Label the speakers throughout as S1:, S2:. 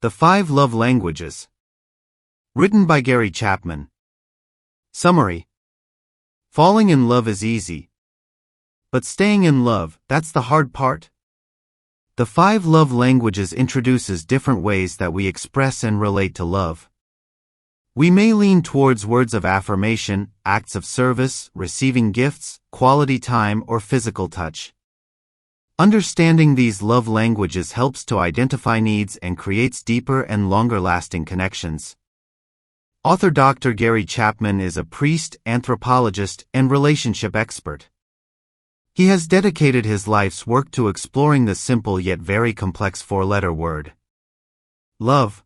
S1: The 5 Love Languages. Written by Chapman. Summary. Falling in love is easy. But staying in love, that's the hard part. The 5 Love Languages introduces different ways that we express and relate to love. We may lean towards words of affirmation, acts of service, receiving gifts, quality time, or physical touch. Understanding these love languages helps to identify needs and creates deeper and longer-lasting connections. Author Dr. Chapman is a priest, anthropologist, and relationship expert. He has dedicated his life's work to exploring the simple yet very complex 4-letter word. Love.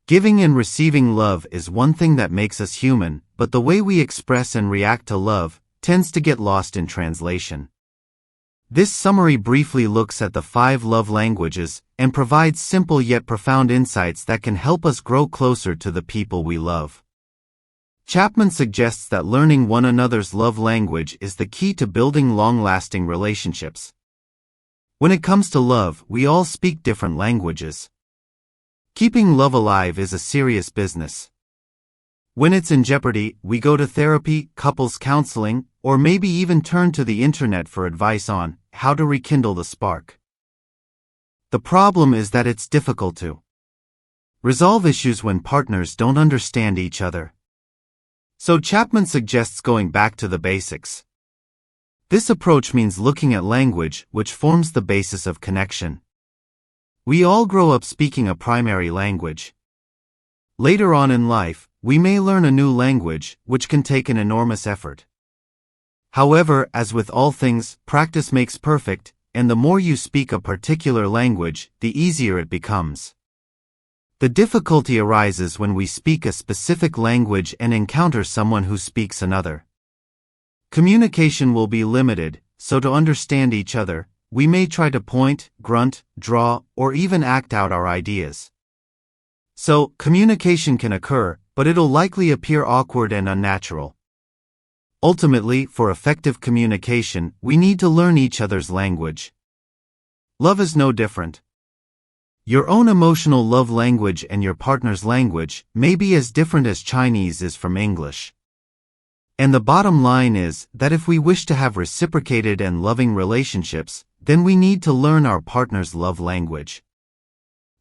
S1: Giving and receiving love is one thing that makes us human, but the way we express and react to love tends to get lost in translation. This summary briefly looks at the 5 love languages and provides simple yet profound insights that can help us grow closer to the people we love. Chapman suggests that learning one another's love language is the key to building long-lasting relationships. When it comes to love, we all speak different languages. Keeping love alive is a serious business. When it's in jeopardy, we go to therapy, couples counseling, or maybe even turn to the internet for advice on how to rekindle the spark. The problem is that it's difficult to resolve issues when partners don't understand each other. So Chapman suggests going back to the basics. This approach means looking at language, which forms the basis of connection. We all grow up speaking a primary language. Later on in life, we may learn a new language, which can take an enormous effort. However, as with all things, practice makes perfect, and the more you speak a particular language, the easier it becomes. The difficulty arises when we speak a specific language and encounter someone who speaks another. Communication will be limited, so to understand each other, we may try to point, grunt, draw, or even act out our ideas. So, communication can occur, but it'll likely appear awkward and unnatural. Ultimately, for effective communication, we need to learn each other's language. Love is no different. Your own emotional love language and your partner's language may be as different as Chinese is from English. And the bottom line is that if we wish to have reciprocated and loving relationships, then we need to learn our partner's love language.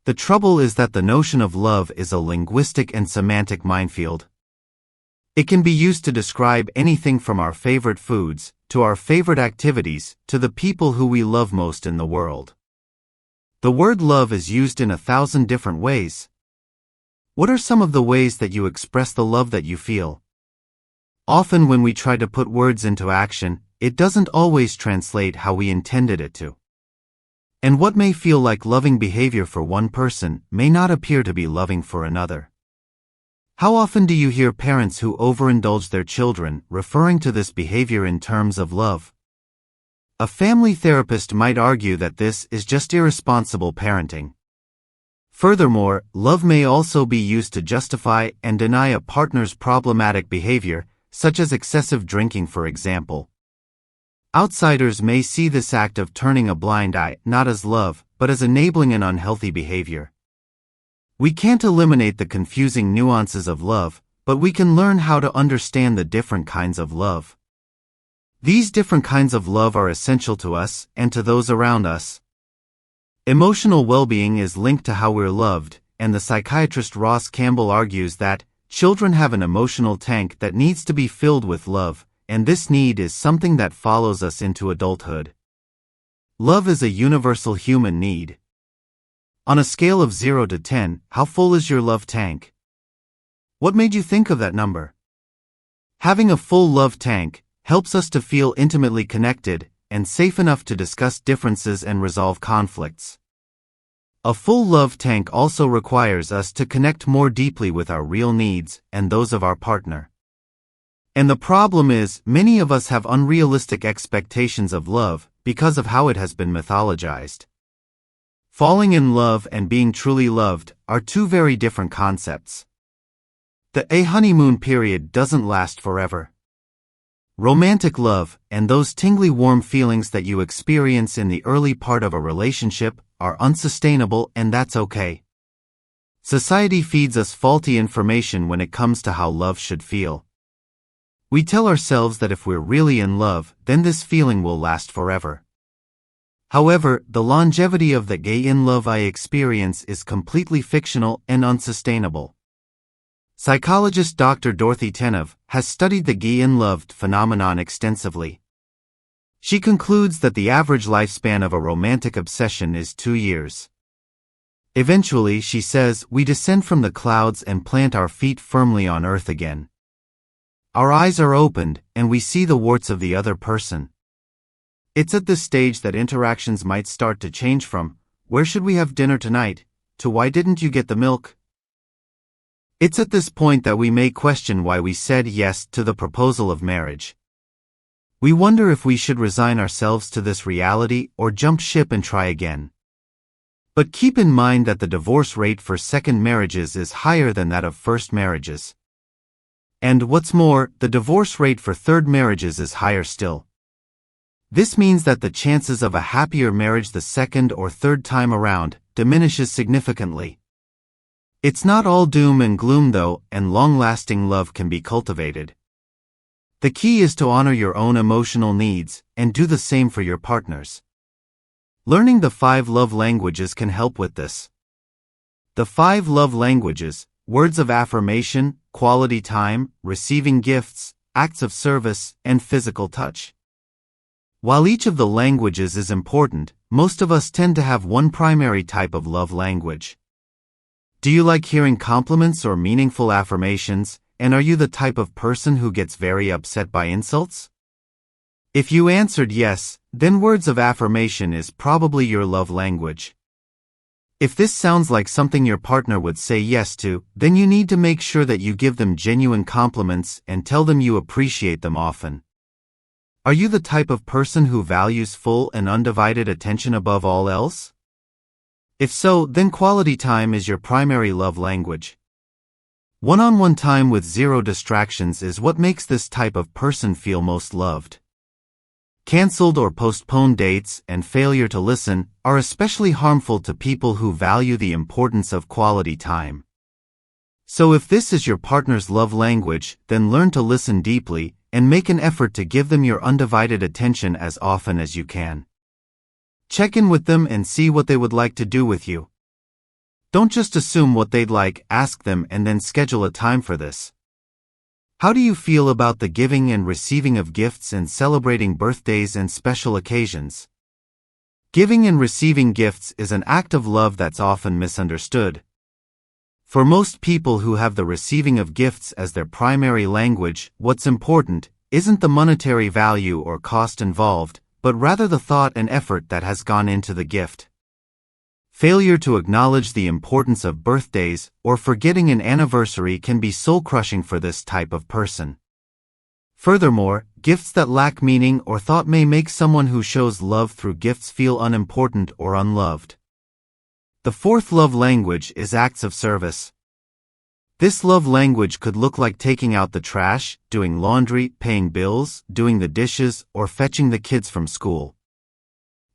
S1: The trouble is that the notion of love is a linguistic and semantic minefield. It can be used to describe anything from our favorite foods, to our favorite activities, to the people who we love most in the world. The word love is used in 1,000 different ways. What are some of the ways that you express the love that you feel? Often when we try to put words into action, it doesn't always translate how we intended it to. And what may feel like loving behavior for one person may not appear to be loving for another. How often do you hear parents who overindulge their children referring to this behavior in terms of love? A family therapist might argue that this is just irresponsible parenting. Furthermore, love may also be used to justify and deny a partner's problematic behavior, such as excessive drinking, for example. Outsiders may see this act of turning a blind eye not as love, but as enabling an unhealthy behavior. We can't eliminate the confusing nuances of love, but we can learn how to understand the different kinds of love. These different kinds of love are essential to us and to those around us. Emotional well-being is linked to how we're loved, and the psychiatrist Ross Campbell argues that children have an emotional tank that needs to be filled with love, and this need is something that follows us into adulthood. Love is a universal human need. On a scale of 0 to 10, how full is your love tank? What made you think of that number? Having a full love tank helps us to feel intimately connected and safe enough to discuss differences and resolve conflicts. A full love tank also requires us to connect more deeply with our real needs and those of our partner. And the problem is, many of us have unrealistic expectations of love because of how it has been mythologized. Falling in love and being truly loved are two very different concepts. The honeymoon period doesn't last forever. Romantic love, and those tingly warm feelings that you experience in the early part of a relationship, are unsustainable, and that's okay. Society feeds us faulty information when it comes to how love should feel. We tell ourselves that if we're really in love, then this feeling will last forever. However, the longevity of the gay in love I experience is completely fictional and unsustainable. Psychologist Dr. Dorothy Tenev has studied the gay in love phenomenon extensively. She concludes that the average lifespan of a romantic obsession is 2 years. Eventually, she says, we descend from the clouds and plant our feet firmly on earth again. Our eyes are opened, and we see the warts of the other person. It's at this stage that interactions might start to change from, where should we have dinner tonight, to why didn't you get the milk? It's at this point that we may question why we said yes to the proposal of marriage. We wonder if we should resign ourselves to this reality or jump ship and try again. But keep in mind that the divorce rate for second marriages is higher than that of first marriages. And what's more, the divorce rate for third marriages is higher still. This means that the chances of a happier marriage the second or third time around diminishes significantly. It's not all doom and gloom though, and long-lasting love can be cultivated. The key is to honor your own emotional needs and do the same for your partners. Learning the 5 love languages can help with this. The 5 love languages: words of affirmation, quality time, receiving gifts, acts of service, and physical touch. While each of the languages is important, most of us tend to have one primary type of love language. Do you like hearing compliments or meaningful affirmations, and are you the type of person who gets very upset by insults? If you answered yes, then words of affirmation is probably your love language. If this sounds like something your partner would say yes to, then you need to make sure that you give them genuine compliments and tell them you appreciate them often. Are you the type of person who values full and undivided attention above all else? If so, then quality time is your primary love language. One-on-one time with zero distractions is what makes this type of person feel most loved. Cancelled or postponed dates and failure to listen are especially harmful to people who value the importance of quality time. So if this is your partner's love language, then learn to listen deeply and make an effort to give them your undivided attention as often as you can. Check in with them and see what they would like to do with you. Don't just assume what they'd like, ask them and then schedule a time for this. How do you feel about the giving and receiving of gifts and celebrating birthdays and special occasions? Giving and receiving gifts is an act of love that's often misunderstood. For most people who have the receiving of gifts as their primary language, what's important isn't the monetary value or cost involved, but rather the thought and effort that has gone into the gift. Failure to acknowledge the importance of birthdays or forgetting an anniversary can be soul-crushing for this type of person. Furthermore, gifts that lack meaning or thought may make someone who shows love through gifts feel unimportant or unloved. The 4th love language is acts of service. This love language could look like taking out the trash, doing laundry, paying bills, doing the dishes, or fetching the kids from school.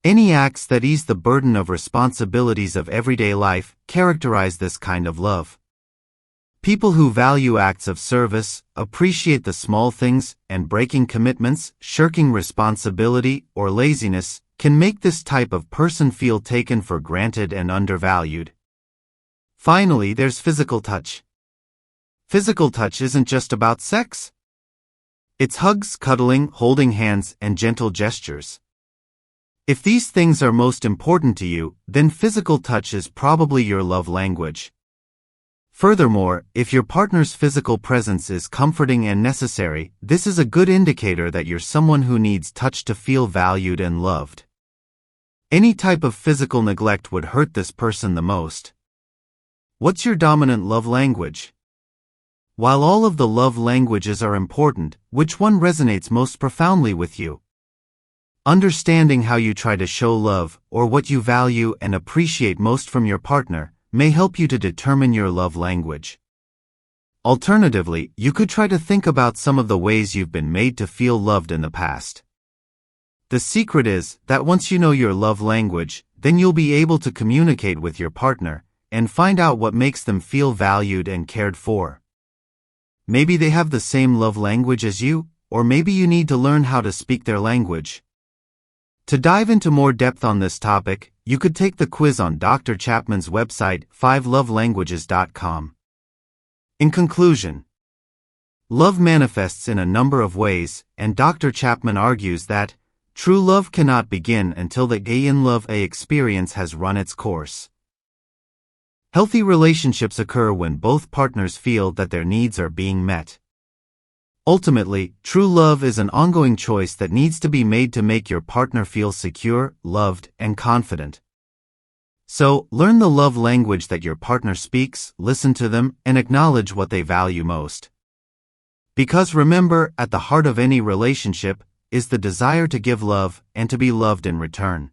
S1: Any acts that ease the burden of responsibilities of everyday life characterize this kind of love. People who value acts of service, appreciate the small things, and breaking commitments, shirking responsibility, or laziness, can make this type of person feel taken for granted and undervalued. Finally, there's physical touch. Physical touch isn't just about sex. It's hugs, cuddling, holding hands, and gentle gestures. If these things are most important to you, then physical touch is probably your love language. Furthermore, if your partner's physical presence is comforting and necessary, this is a good indicator that you're someone who needs touch to feel valued and loved. Any type of physical neglect would hurt this person the most. What's your dominant love language? While all of the love languages are important, which one resonates most profoundly with you? Understanding how you try to show love, or what you value and appreciate most from your partner, may help you to determine your love language. Alternatively, you could try to think about some of the ways you've been made to feel loved in the past. The secret is that once you know your love language, then you'll be able to communicate with your partner and find out what makes them feel valued and cared for. Maybe they have the same love language as you, or maybe you need to learn how to speak their language. To dive into more depth on this topic, you could take the quiz on Dr. Chapman's website, 5lovelanguages.com. In conclusion, love manifests in a number of ways, and Dr. Chapman argues that true love cannot begin until the in-love experience has run its course. Healthy relationships occur when both partners feel that their needs are being met. Ultimately, true love is an ongoing choice that needs to be made to make your partner feel secure, loved, and confident. So, learn the love language that your partner speaks, listen to them, and acknowledge what they value most. Because remember, at the heart of any relationship is the desire to give love and to be loved in return.